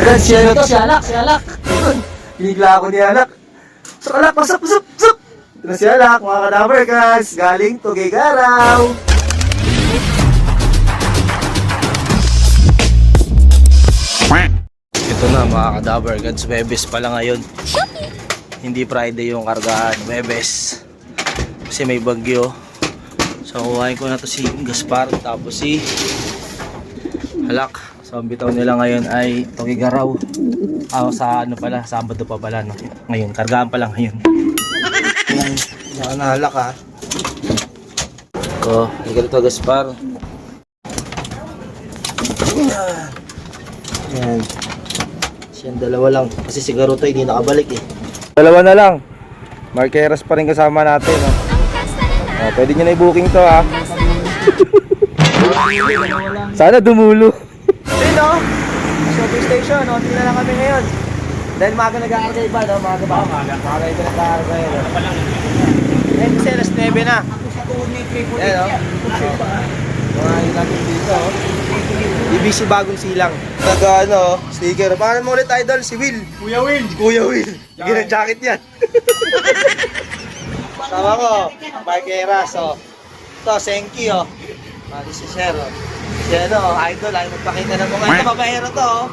guys, siya to, si Alak, si Alak. Bigla ako ni Alak. So, Alak, pasap. Ito na si Alak, mga kadaver guys. Galing Tuguegarao. Ito na mga kadaver guys, Webes pala ngayon. Hindi Friday yung kargaan, Webes. Kasi may bagyo. So, kuhain ko na to si Gaspar, tapos si Alak. So, ang bitaw nila ngayon ay Tuguegarao. Sa ano pala, Sabado pa pala, no? Ngayon, kargaan pa lang ngayon. Yan, Alak ha. So, ganito Gaspar. Yan. Siyang dalawa lang. Kasi si Garuto hindi nakabalik eh. Dalawa na lang. Marqueras pa rin kasama natin. No? Oh, pwede nyo na i-booking to ha. Sana dumulo. Ayun no? Shopping station. No? Tingnan lang kami ngayon. Dahil maga nag-aaral iba. No? Maga ba? Maga ito nag-aaral ngayon. Ngayon kasi alas 9 na. Ayan no? Mga yun natin dito. BBC bagong silang. Nag-ano, sticker. Paano mo ulit idol? Si Will. Kuya Will. Kuya Will. Bigyan ng jacket yan. Sama ko, Marqueras. Oh. Ito, Senki. Oh. This is Sir. Oh. Si ano, idol. Ay magpakita ng mga ito. Babaero to. Oh.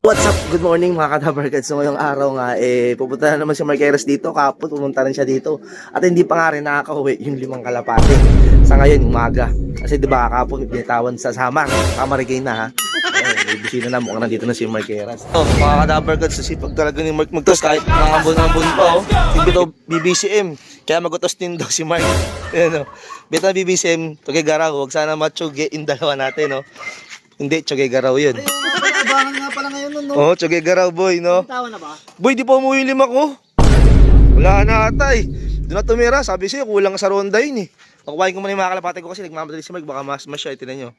What's up? Good morning mga kadabarkads. So ngayong araw nga, pupunta na naman si Marqueras dito. Kapot, pumunta rin siya dito. At hindi pa nga rin nakakauwi yung 5 kalapate. Sa ngayon, umaga. Kasi diba kapot, binitawan sa Samar. Kamarigay na ha. Busina na, mukhang nandito na si Marqueras. So mga kadabarkads, sisipag talaga ni Mark magtos kahit mga ambon-ambon pa. Hindi to BBCM. Kaya magutos din daw si Mark. Ayan o. Bita BBCM, Tuguegarao. Huwag sana matsugi yung dalawa natin. No? Hindi, Tuguegarao yun. Abangan nga pala ngayon nun, no? Oo, Tuguegarao boy, no? Tawa na ba? Boy, di pa umuwi 5 ko. Wala na ata eh. Doon na tumira, sabi siya, kulang sa ronda yun eh. Pakuhain ko muna yung mga kalapate ko kasi nagmamadali si Mark, baka mas siya, itinan nyo.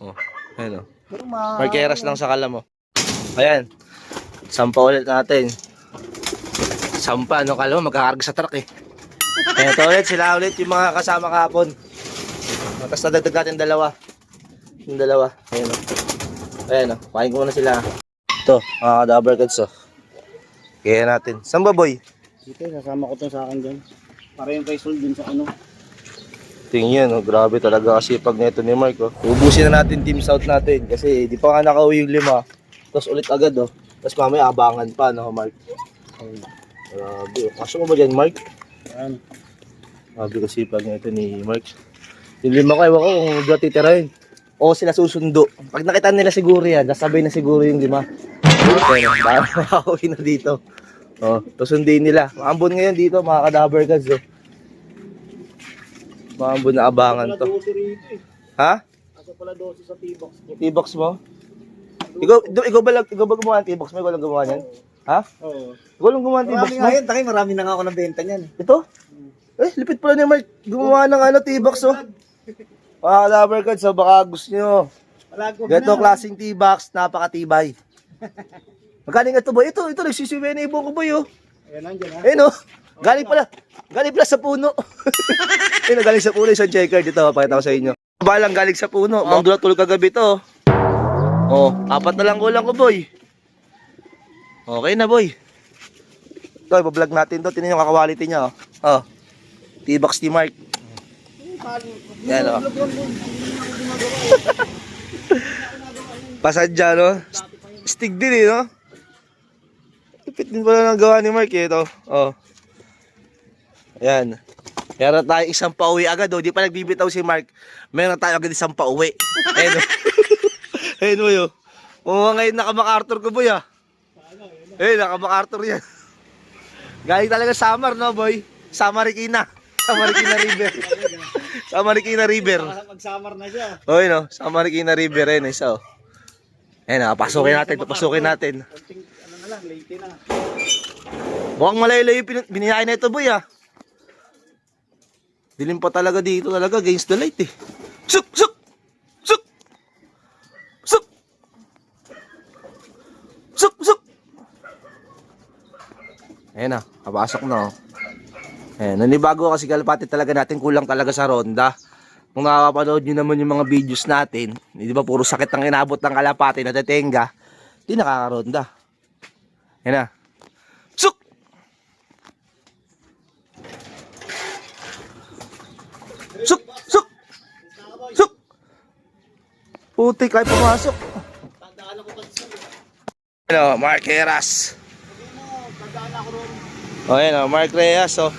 Oh, ayan o. Marqueras lang sa kala mo. Ayan, sampa ulit natin. Sampa, ano kala mo, magkakarga sa truck eh. Ayan, ito ulit, sila ulit yung mga kasama kahapon. Tapos nadagdag natin dalawa. Yung dalawa, ayan o. Ayan o, kain ko muna sila. Ito, mga kadabarkads o. Kaya natin. Saan ba boy? Dito, sasama ko to sa akin dyan. Para yung kay Sol dun sa ano. Tingnan o, grabe talaga kasi pag neto ni Mark o. Ubusin na natin team south natin kasi di pa nga nakauwi yung 5. Tapos ulit agad o. Tapos mamaya abangan pa no Mark. Grabe o. Kaso mo ba dyan Mark? Ayan. Grabe kasi pag neto ni Mark. Yung 5 ko, ewan ko kung doon titirahin. O sila susundo. Pag nakita nila siguro yan, nasabay na siguro yung 5. Okay, baka makauwi na dito. O, susundin nila. Maambon ngayon dito, mga kadabarkads o. Maambon na abangan to. Ha? Kaso pala 12 sa T-box. T-box mo? Ikaw ba gumawa ng T-box mo? Ikaw lang gumawa niyan? Ha? Oo. Ikaw lang gumawa ng T-box Marami mo? nga yun, taki marami na nga ako ng benta niyan. Ito? Lipit pala ni Mark. Gumawa ng ano, T-box oh. Mga kadabarkads, so baka gusto nyo. Ganito klaseng T-box, napakatibay. Magkano nga ito boy? Ito, nagsisiwe na ibon ko boy oh. Ayan, nandiyan ha. Ayun oh. Galing pala sa puno. Ayun, galing sa puno, isang checker dito, pakita ko sa inyo. Balang galing sa puno, mga tulog kagabi to. Oh, 4 na lang kulang ko boy. Okay na boy. Ito, ibablog natin to, tinan yung kakawality niya oh. Oh, T-box ni Mark. Yan o. Pasadya no? Stig din eh no? Ipit din pala ng gawa ni Mark eh ito. Oh. Ayan. Meron tayo isang pauwi agad oh. Di pa nagbibitaw si Mark. Meron tayo agad isang pauwi. Ayan o. Ayan mo yun. Ngayon naka-MacArthur ko boy ah. Ayun naka-MacArthur yan. Galing talaga Samar no boy? Samarikina. Samarikina River. Samarikina River. Mag-summer na siya. Oh, no? Samarikina River, isa oh. Ayan, papasukin natin, papasukin natin. Konting, ano na lang, late na. Mukhang malayo-layo yung biniyahin na ito, boy, ah. Dilim pa talaga dito, talaga, against the light, eh. Suk! Suk! Suk! Suk! Suk! Suk! Ayan na, papasok na, oh. Ayan, nanibago kasi kalapati talaga natin, kulang talaga sa ronda. Kung nakakapanood nyo naman yung mga videos natin, di ba puro sakit ang inabot ng kalapati na tetenga, di nakakaronda. Ayan na. Suk! Suk! Suk! Suk! Putik ay pumasok. Hello, Mark Heras. O, ayan o, Mark Reyes, o.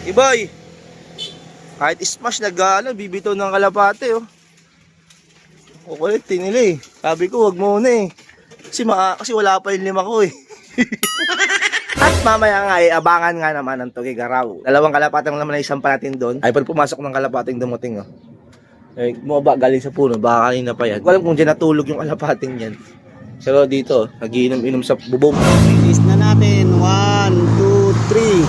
Iboy! Kahit smash, bibitaw ng kalapate, oh. Kukulitin nila, eh. Sabi ko, wag muna, eh. Kasi wala pa yung 5 ko, eh. At mamaya nga, abangan nga naman ang Tugigaraw. 2 kalapateng naman na isang pa natin doon. Ay, pag pumasok ng kalapating dumating, oh. Eh, bumaba galing sa puno, baka kanina pa yan. Hindi ko alam kung dyan natulog yung kalapating yan. Pero dito, nagiinom-inom sa bubong. Release na natin. 1, 2, 3.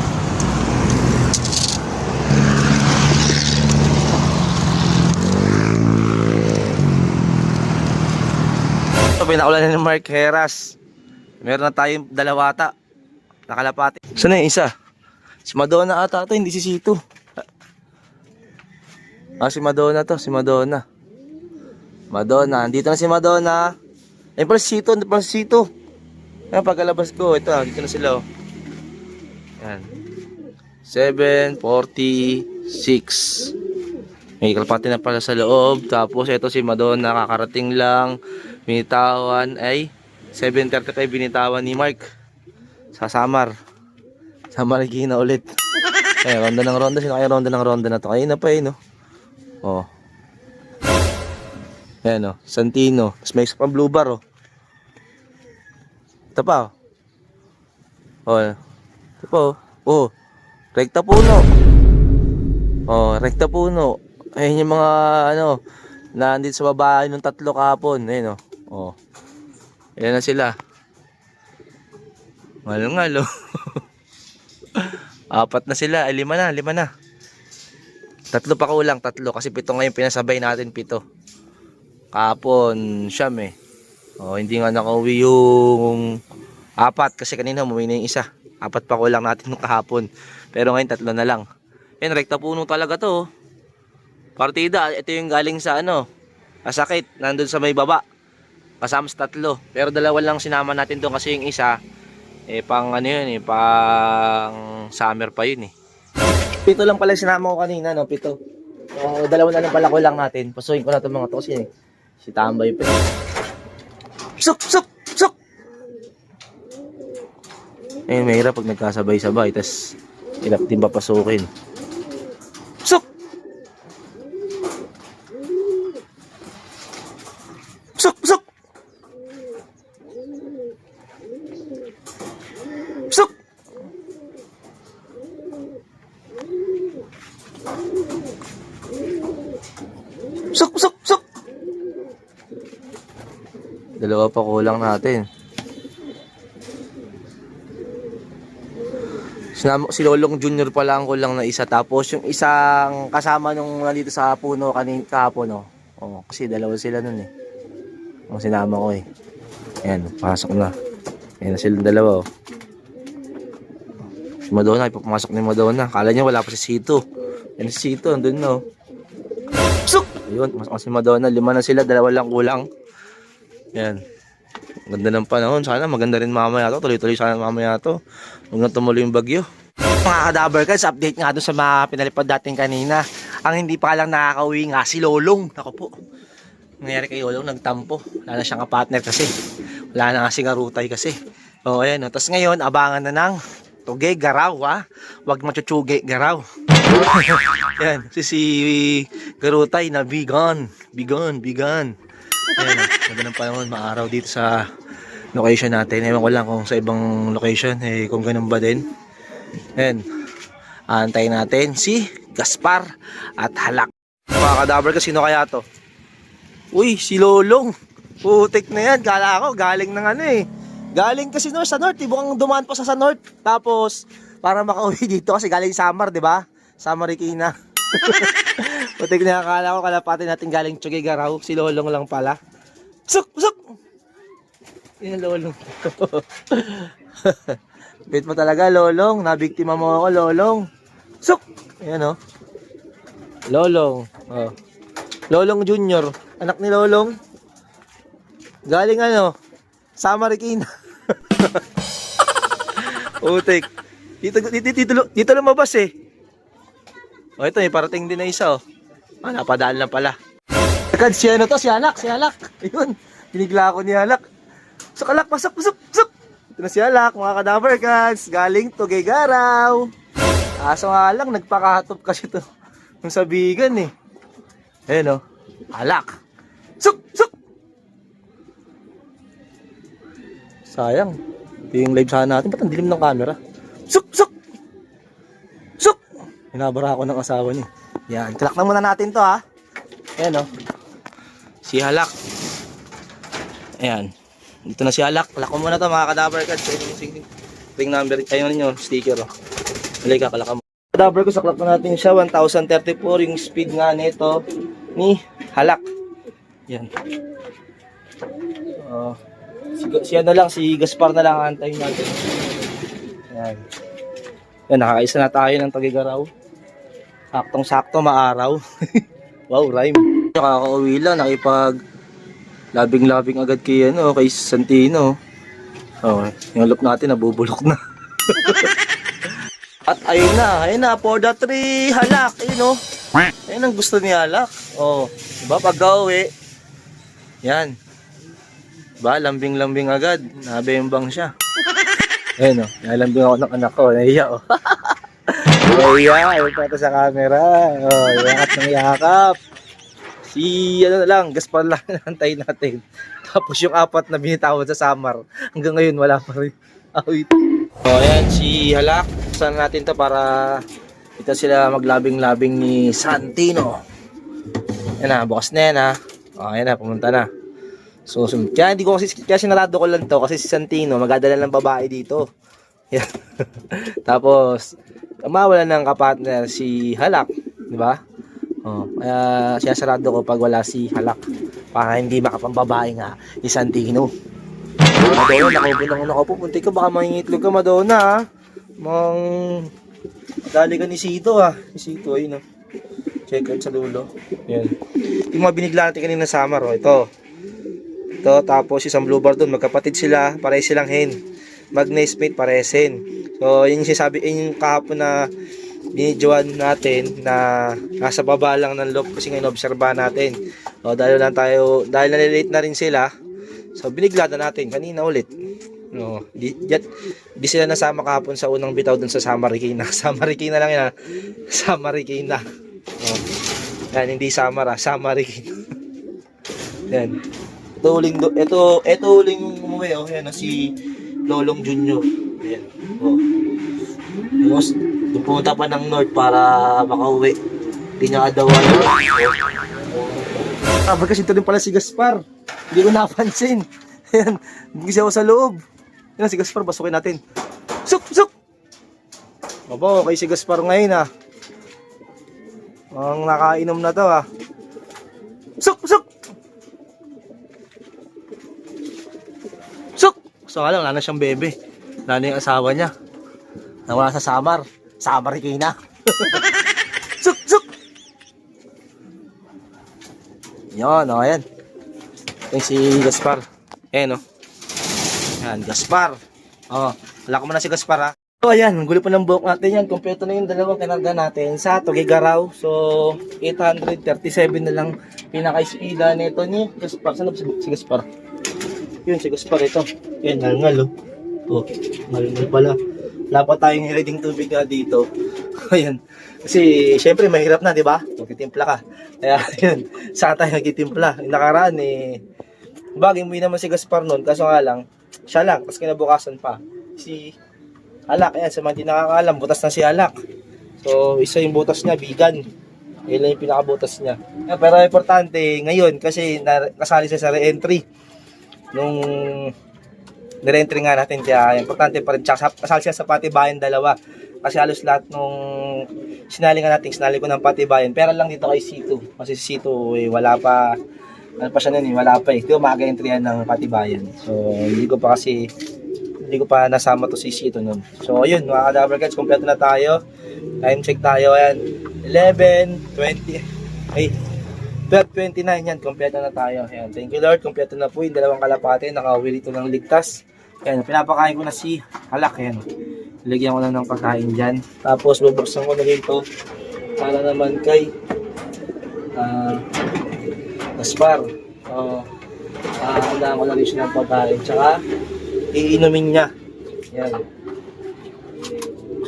Ito, pinakawalan na ni Mark Heras. Meron na tayong 2 ata. Nakalapati. Saan na yung isa? Si Madonna ata ito, hindi si Sito. Ah, si Madonna to, si Madonna. Madonna, andito na si Madonna. Ayun pala si Sito, andito pala si Sito. Ayan, pagkalabas ko, ito, dito na sila, oh. Ayan. 7:46. May kalapati na pala sa loob. Tapos ito si Madonna, kakarating lang. Binitawan ay 7:35 binitawan ni Mark sa Samar. Sa Marikina ulit. Eh, ronda ng ronda. Sino kaya ronda ng ronda na to? Ayun na pa, no? Oh. Ayan, oh. Santino. Tapos may isa pang blue bar, oh. Ito pa, oh. Oh. Ito pa, oh. Oh. Rekta puno. Oh, rekta puno. Ayun yung mga, ano, nandito sa babae ng 3 kahapon. Ayun, oh. Oh. Ayan na sila. Ngal-ngal, oh. 4 na sila. Ay, 5 na. 3 pa kulang, 3. Kasi 7 ngayon pinasabay natin, 7. Kahapon, siyam, eh. Oh, hindi nga nakauwi yung 4 kasi kanina umuwi na yung isa. 4 pa kulang natin nung kahapon. Pero ngayon 3 na lang. Yan, rekta puno talaga to, oh. Partida, ito yung galing sa ano, sakit, nandun sa may baba. Kasama sa 3. Pero 2 lang sinama natin doon kasi yung isa, eh pang ano yun, eh pang summer pa yun, eh. 7 lang pala sinama ko kanina, no, 7. So, 2 na lang pala kulang natin. Pasuhin ko na itong mga to kasi si Tambay pa. Suk! Suk! Suk! Eh, mahirap pag nagkasabay-sabay, tas hirap din papasukin. Suk! Suk! Suk! Suk! Suk! Suk! Suk! 2 pa kulang natin. Si Lolong Junior pa lang kulang na isa. Tapos yung isang kasama nung nandito sa puno kanina kahapon, no? Oh, kasi 2 sila nun, eh. Ang sinama ko, eh. Ayan, pasok na. Ayan na silang 2, oh. Si Madonna, ipapamasok ni Madonna. Kala niya wala pa si Sito. Ayan si Sito, andun, no? Suk! Ayun, masok si Madonna. 5 na sila, 2 lang kulang. Ayan. Ganda ng panahon. Sana maganda rin mamaya to. Tuloy-tuloy sana mamaya to. Huwag na tumuloy yung bagyo. Mga kadaber guys, update nga doon sa mga pinalipad dating kanina. Ang hindi pa lang nakakauwi nga si Lolong. Ako po. Nangyari kay Lolong, nagtampo. Wala na siyang kapartner kasi. Wala na nga si Garutay kasi. O, ayan. Tapos ngayon, abangan na ng Tugigaraw, ha. Huwag machuchugi garaw. Yan. Si Garutay na bigan. Bigan. Ayan, maganda ng panahon, maaraw dito sa location natin. Ewan ko lang kung sa ibang location, eh, kung ganun ba din. Ayan, aantayin natin si Gaspar at Halak. Mga kadaber ka, sino kaya to? Uy, si Lolong. Putik na yan. Kala ko, galing ng ano eh. Galing kasi no, sa North. Ibang dumaan pa sa North. Tapos, para makauwi dito kasi galing Samar, di ba? Sa Marikina. Putik na, akala ko kalapatin natin galing Tugigaraw. Si Lolong lang pala. Suk! Suk! Yan ang Lolong. Bit mo talaga, Lolong. Nabiktima mo ako, Lolong. Suk! Ayan o. Lolong. Oh. Lolong Junior. Anak ni Lolong. Galing ano? Sa Marikina. Putik. Dito lumabas eh. O ito, may parating din na isa oh. Ah, napadaan lang pala. Agad si ano to, si Alak. Ayun, tinigla ko ni Alak. Pasok Alak, pasok. Ito na si Alak, mga Kadaver Cats. Galing Tugigaraw. Aso nga lang, nagpakahatop kasi to. Yung sabigan eh. Ayun oh, Alak. Suk! Sayang. Ito yung live sana natin. Ba't ang dilim ng camera? Suk! Hinabara ako ng asawa niya. Yan. Kalak na muna natin to ha. Ayan o. Si Halak. Ayan. Dito na si Halak. Kalak ko muna to mga Kadaver Cats. Ring number. Ayun ninyo. Sticker o. Halika, kalak mo. Kadaver ko, saklap na natin siya. 1034 yung speed nga nito ni Halak. Yan. Si ano lang, si Gaspar na lang antayin natin. Yan. Yan, nakakaisa na tayo ng Tugigaraw. Saktong-sakto, maaraw. Wow, rhyme. Nakakauwi lang, nakipag labing-labing agad kay, kay Santino. Oh, yung loop natin, nabubulok na. At ayun na, for the tree, Halak, ayun Ayun ang gusto ni Halak. Oh, diba, pag-uwi, yan. Diba, lambing-lambing agad, nabembang siya. Ayun nalambing ako ng anak ko, nahiya Nahiya, ayun pa ito sa camera. Yakap ng yakap. Si, Gaspar lang nantayin natin. Tapos yung apat na binitawan sa Samar. Hanggang ngayon, wala pa rin. Ayan, si Halak. Saan natin to para ito sila maglabing-labing ni Santino. Ayan na, bukas na yan ha. Ayan na, pumunta na. So, kaya hindi ko kaya sinarado ko lang to kasi si Santino magadala ng babae dito. Yan. Tapos mawala ng kapartner si Halak, di ba? Kaya siya sarado ko pag wala si Halak para hindi makapambabae nga ni Santino. Madonna, nakaupo, punti ka baka mangingitlog ka Madonna ha. Dali ka ni Sito ha. Si Sito ayun check out sa dulo. Yan. Yung mga binigla natin kanina sa Samar ito. Tapos isang blue bar doon, magkapatid sila, pares silang hen. Magnate mate, pares hen. So, yun yung sinasabi, yung kahapon na binidyoan natin na nasa baba lang ng loop kasi ngayon obserbahan natin. So, dahil nalilate na rin sila, so binigla na natin kanina ulit. Di sila nasama kahapon sa unang bitaw dun sa Samarikina. Samarikina lang yan. Samarikina. Yan, hindi Samara, Samarikina. Yan. Ito uling umuwi yan si Lolong Junior. Ayan. Tapos pupunta pa ng North para makauwi. Hindi niya kadawa. Sabi kasi ito rin pala si Gaspar. Hindi ko napansin. Ayan, gising ako sa loob. Ayan si Gaspar, basukin natin. Suk! Aba, okay si Gaspar ngayon Ang nakainom na to Suk! So wala na siyang bebe. Wala na yung asawa niya. Nawala sa Samar. Samarikina. Suk! Yan, ayan. Ito si Gaspar. Ayan Yan, Gaspar. Wala ko muna si Gaspar ha. So ayan, gulo po ng buhok natin yan. Kompleto na yung dalawang kinarga natin sa Tugigaraw. So 837 na lang pinaka-speeda nito ni Gaspar. Saan ba si Gaspar? Yun, si Gaspar ito. Yan, ngal ngal pala. Wala pa tayong reading tubig dito. Ayan. Kasi, syempre, mahirap na, di ba? Magtitimpla ka. Kaya, yun, saan tayo nagtitimpla? Yung nakaraan, bagay mo naman si Gaspar noon. Kaso nga lang, siya lang. Tapos kinabukasan pa. Si Halak, ayan, sa mga di nakakaalam, butas na si Halak. So, isa yung butas niya, vegan. Yan lang yung pinakabutas niya. Pero importante, ngayon, kasi kasali siya sa re-entry. nung nire-entry nga natin, kaya importante pa rin. Tsaka kasal siya sa Patibayan dalawa. Kasi halos lahat nung sinali nga natin, sinali ko ng Patibayan. Pero lang dito kay C2. Kasi si C2 eh, wala pa, ano pa siya nun eh, wala pa eh. Di ba maga-entry yan ng Patibayan. So hindi ko pa nasama to si C2 nun. So ayun, mga ka-Dabber Cats, kompleto na tayo. Time check tayo, ayan. 11:20, ay 12:29 yan, kompleto na tayo. Ayan, thank you Lord, kompleto na po yung dalawang kalapate, nakauwi dito ng ligtas. Ayan, pinapakain ko na si Halak, ayan. Lagyan ko na ng pagkain dyan. Tapos bubuksan ko na dito para naman kay Gaspar. So, handaan ko na rin siya ng pagkain. Tsaka, iinumin niya. Ayan.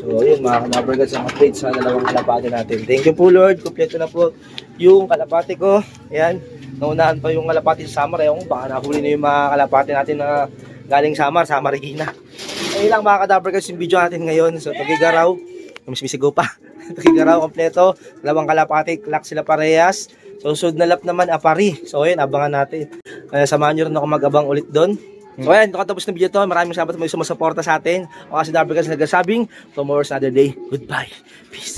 So, ayun mga ka-Dabber Cats, ang update sa dalawang kalapate natin. Thank you po Lord, kompleto na po yung kalapate ko. Ayan, naunahan pa yung kalapate sa Samar. Ewan ko, baka nahuli na yung mga kalapate natin na galing Samar Regina. Ayun lang mga ka-Dabber Cats yung video natin ngayon. So, Tagigaraw, misigo pa. Tagigaraw, kompleto. Dalawang kalapate, clock sila parehas. So, sunod na lap naman, Apari. So, ayun, abangan natin. Samahan nyo rin ako mag-abang ulit doon. So ayan, katapos ng video to, maraming salamat sa mga sumusuporta sa atin. O kasi Dabber Cats nagsasabing, tomorrow's another day. Goodbye. Peace.